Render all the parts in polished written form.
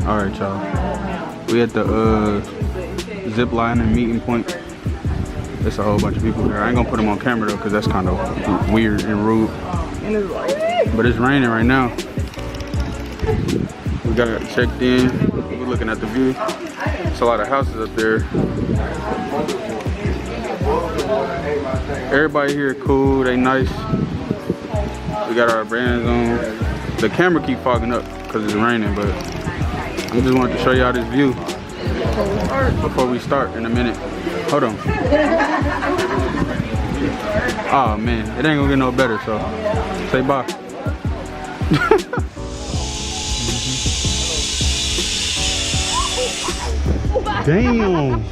All right, y'all. We at the zip line and meeting point. There's a whole bunch of people here. I ain't gonna put them on camera though, cause that's kind of weird and rude. But it's raining right now. We got checked in. We're looking at the view. There's a lot of houses up there. Everybody here cool. They nice. We got our brands on. The camera keep fogging up because it's raining, but I just wanted to show y'all this view before we start in a minute. Hold on. Oh man, it ain't gonna get no better, so say bye. Damn.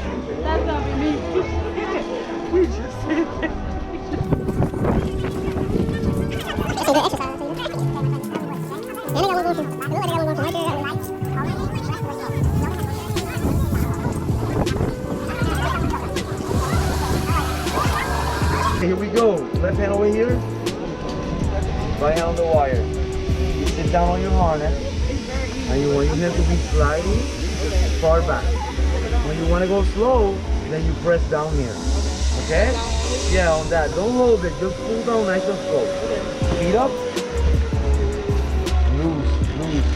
That's not me. We just sit there. Here we go. Left hand over here. Right hand on the wire. You sit down on your harness. And you want your hand to be sliding far back. When you want to go slow, then you press down here. Okay? Yeah, on that. Don't hold it. Just pull down nice and slow. Feet up. Loose, loose.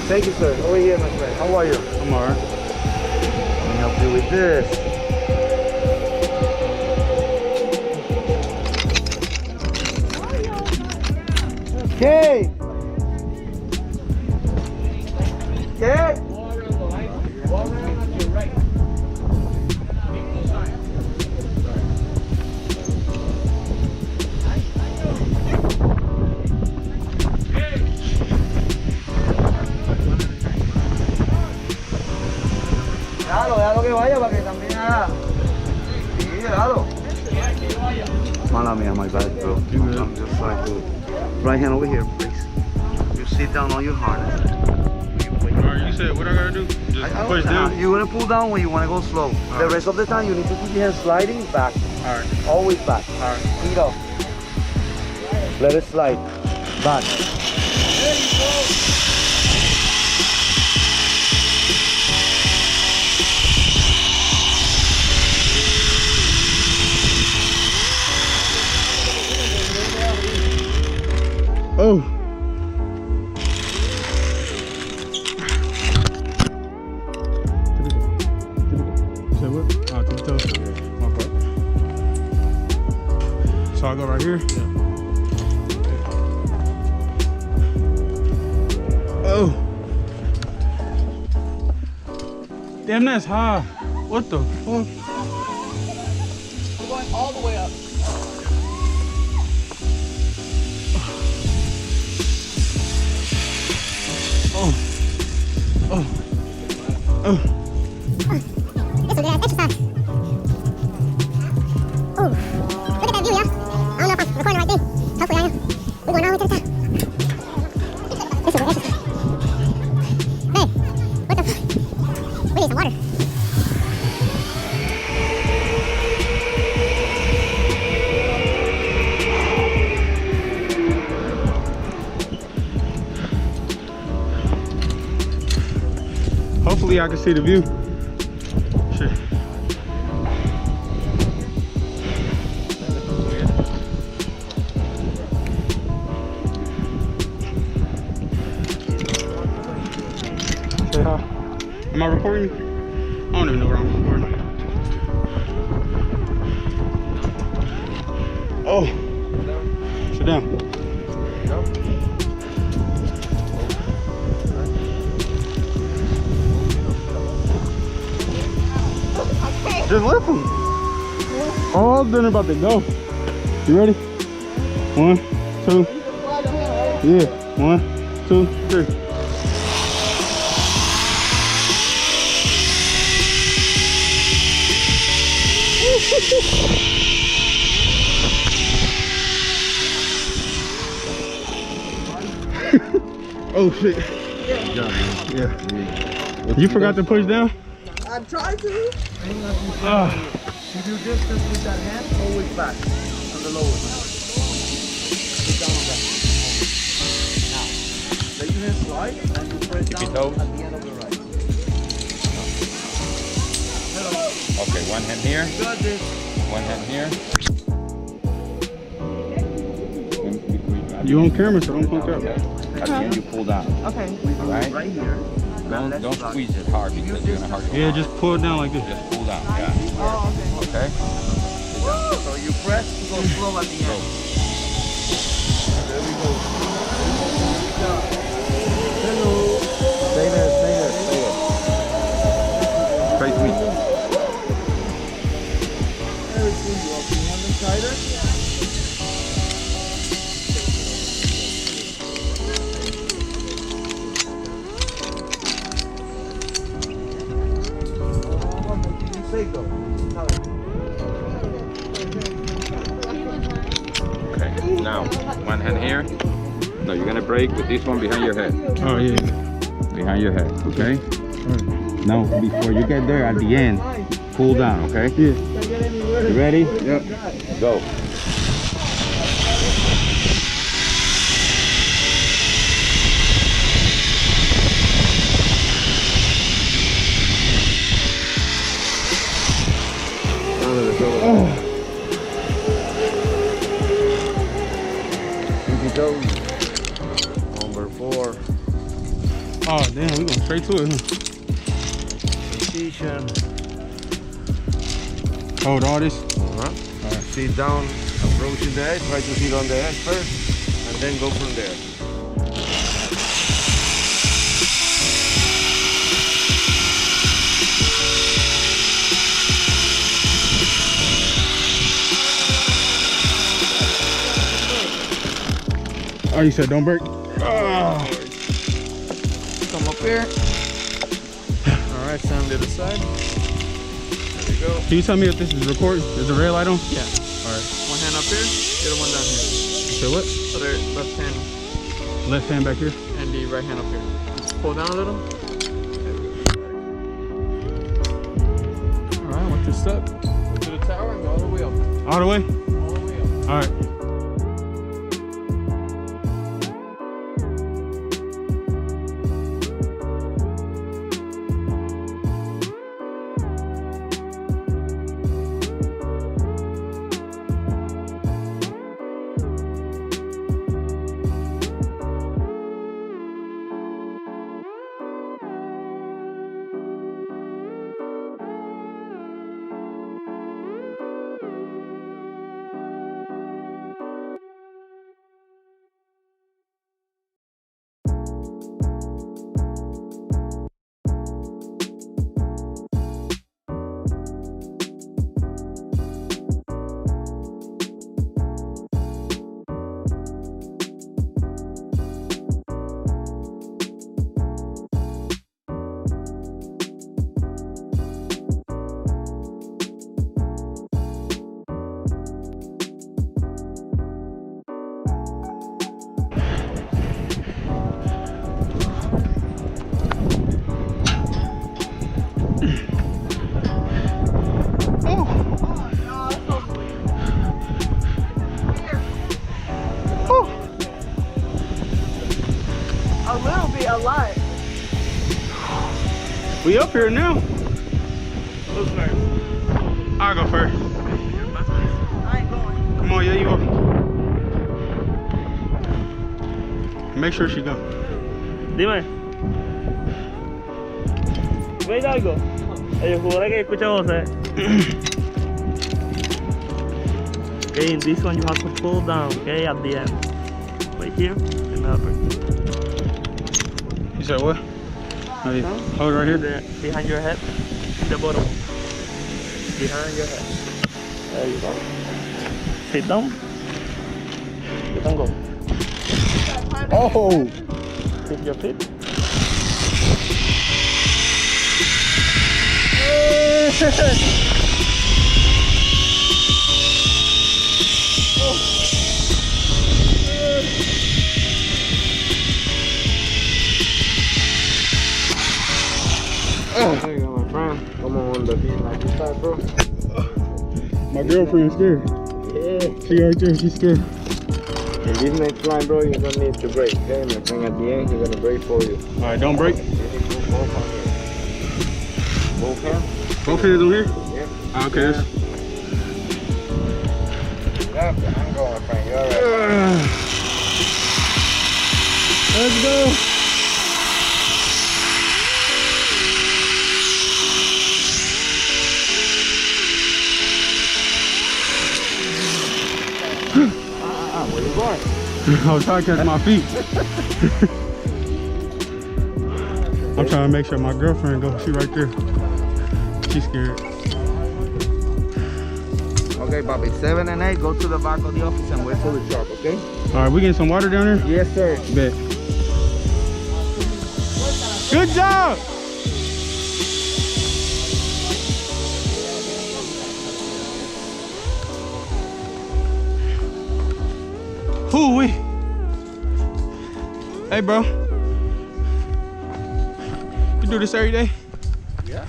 Thank you, sir. Over here, my friend. How are you? I'm alright. Let me help you with this. Okay. Okay. Déjalo que vaya para que también haga. Sí, déjalo. Mala mía, my bad, bro. I'm just like, right hand over here, please. You sit down on your harness. Alright, you said what I gotta do? Just push down? You want to pull down when you want to go slow. The rest of the time, you need to keep your hands sliding back. Alright. Always back. Alright. Feet up. Let it slide. Back. There you go. Oh. Say what? Oh, to the toe. My part. So I go right here? Yeah. Oh. Damn, that's high. What the fuck? We're going all the way up. Oh. Oh. Oh. This will be exercise. Oh, look at that view, y'all. I don't know if I'm recording the right thing. Hopefully I am. We're going all the way to the top. This will be exercise. Hey, what the fuck? We need some water. Hopefully I can see the view. Shit. Say hi. Am I recording? I don't even know where I'm recording. Oh. Sit down. Just lift them. Oh, I'm done about to go. You ready? 1, 2. Yeah. 1, 2, 3. Oh shit. Yeah. You forgot to push down? I tried to. You do distance with that hand, always back on the lower. Sit down on that. Now, let your hand slide and you press down toes. at the end of the ride. Okay, one hand here, You got this. one hand here. You on camera, so don't punk up. At the end you pull down. Okay. Right? Right here. Don't squeeze it hard because you're gonna hurt your Yeah, arm. just pull it down like this. Just pull down. Yeah. Oh, okay. Okay. So you press to go slow at the end. There we go. Hello. Stay there, stay there, stay there. Face me. Everything you want them tighter? Okay. Now, one hand here. No, you're gonna brake with this one behind your head. Oh yeah. Behind your head. Okay. Now, before you get there, at the end, pull down. Okay. Yeah. You ready? Yep. Go. Number 4. Oh damn, we going straight to it. Huh? Position. Hold all this. Sit down, approaching the edge. Try to sit on the edge first, and then go from there. Oh, you said don't break. Come up here. All right, stand to the side. There we go. Can you tell me if this is recording? Is the red light on? Yeah. All right. One hand up here, the other one down here. You said what? Other left hand Left hand back here. and the right hand up here. Pull down a little. All right, watch your step. Go to the tower and go all the way up. All the way? All the way up. All right. A little bit, a lot. We up here now. Who's first? I'll go first. I ain't going. Come on, yeah, you go. Make sure she go. Dime. ¿Veis algo? Oye, jugador que escucha voces. Okay, in this one you have to pull down, okay, at the end. Right here, and upper. You said what? Oh, yeah. Hold it right here. Behind your head, the bottom. Behind your head. There you go. Sit down. You can go. Oh! Keep your feet. There you go, my friend. Come on the beat like this side, bro. My girlfriend's scared. Yeah. She right there, she's scared. In this next line, bro, you don't need to brake, okay? My friend, at the end, he's gonna brake for you. All right, don't break. You need to put both on here. Both hands? Both hands on here? Yep. Okay. I'm going, friend. You're all right. Let's go. Where you going? I was trying to catch my feet. I'm trying to make sure my girlfriend goes. She right there. She's scared. Okay, Bobby. 7 and 8, go to the back of the office and wait for the truck, okay? All right, we getting some water down there? Yes, sir. Bet. Good job. Hoo-wee. Hey, bro. You do this every day? Yeah.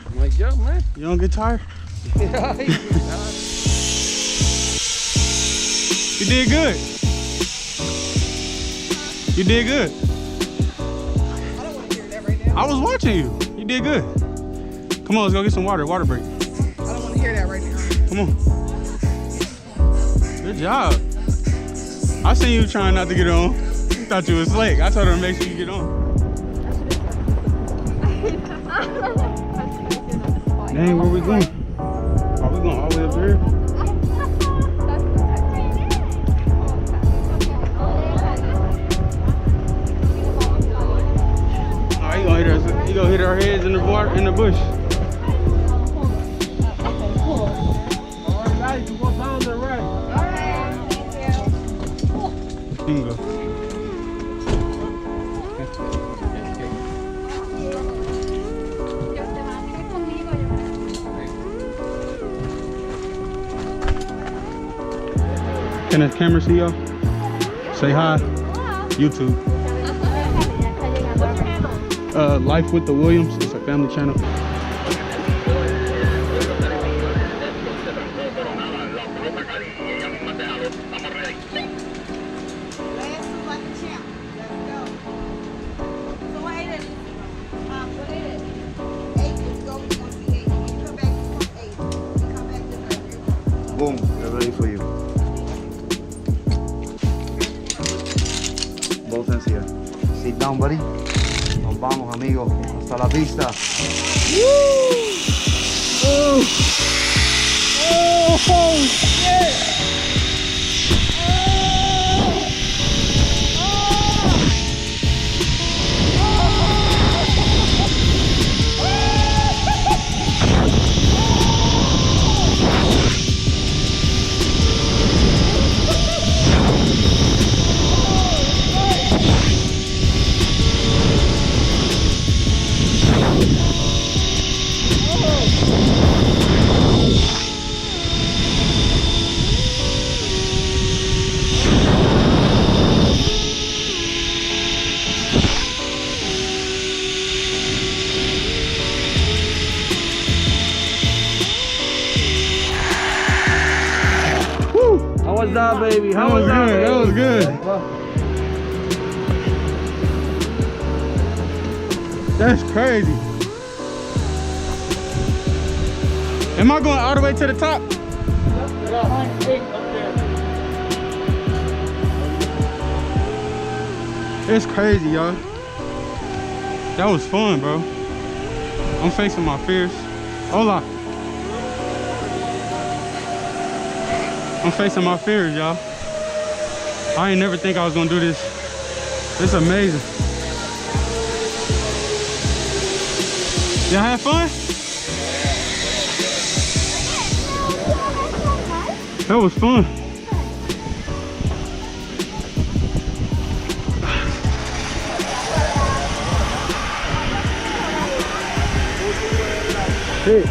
I'm like, yo, man. You don't get tired? Yeah. You did good. You did good. I don't want to hear that right now. I was watching you. You did good. Come on, let's go get some water. Water break. I don't want to hear that right now. Come on. Good job. I seen you trying not to get on. You thought you was slick. I told her to make sure you get on. Dang, where we going? Are we going all the way up there? Alright, you gonna hit our heads in the water in the bush. Alright, guys, you go down the right. Bingo. Can the camera see y'all? Say hi. YouTube. Life with the Williams. It's a family channel. Boom, they're ready for you. Both hands here. Sit down, buddy. Nos vamos, amigo. Hasta la vista. How was that, baby? That was good. That was good. That's crazy. Am I going all the way to the top? It's crazy, y'all. That was fun, bro. I'm facing my fears. Hola. I'm facing my fears, y'all. I ain't never think I was gonna do this. It's amazing. Y'all have fun? That was fun. Hey.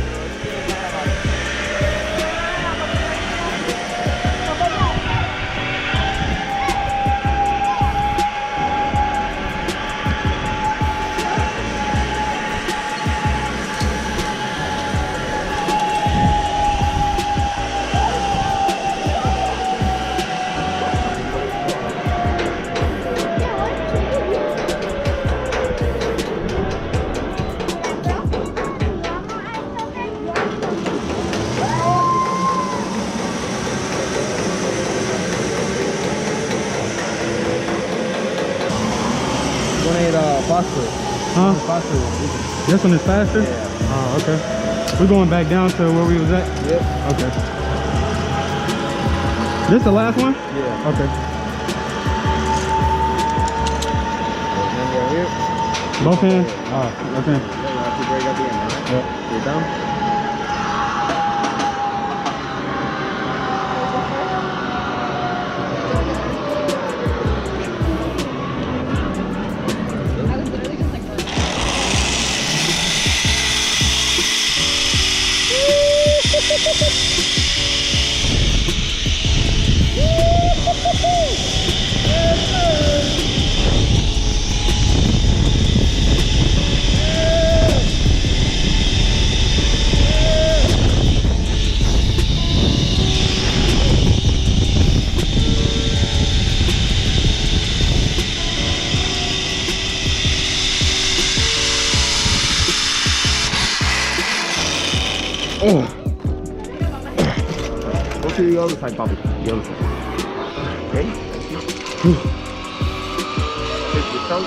One ain't faster. Huh? Faster. This one is faster? Yeah. Oh, okay. We're going back down to where we was at? Yep. Okay. This the last one? Yeah. Okay. And right here. Both hands? Oh, okay. You have to break at the end, right? Yep. Get down. Oh. Go to the other side, Bobby. The other side. Okay? Take your coat.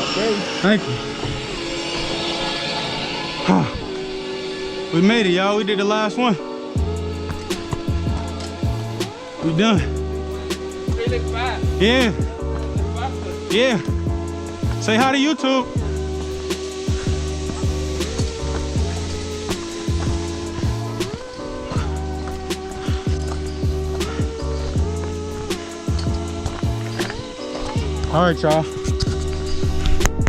Okay. Thank you. We made it, y'all. We did the last one. We done. Yeah. Yeah. Say hi to YouTube. All right, y'all.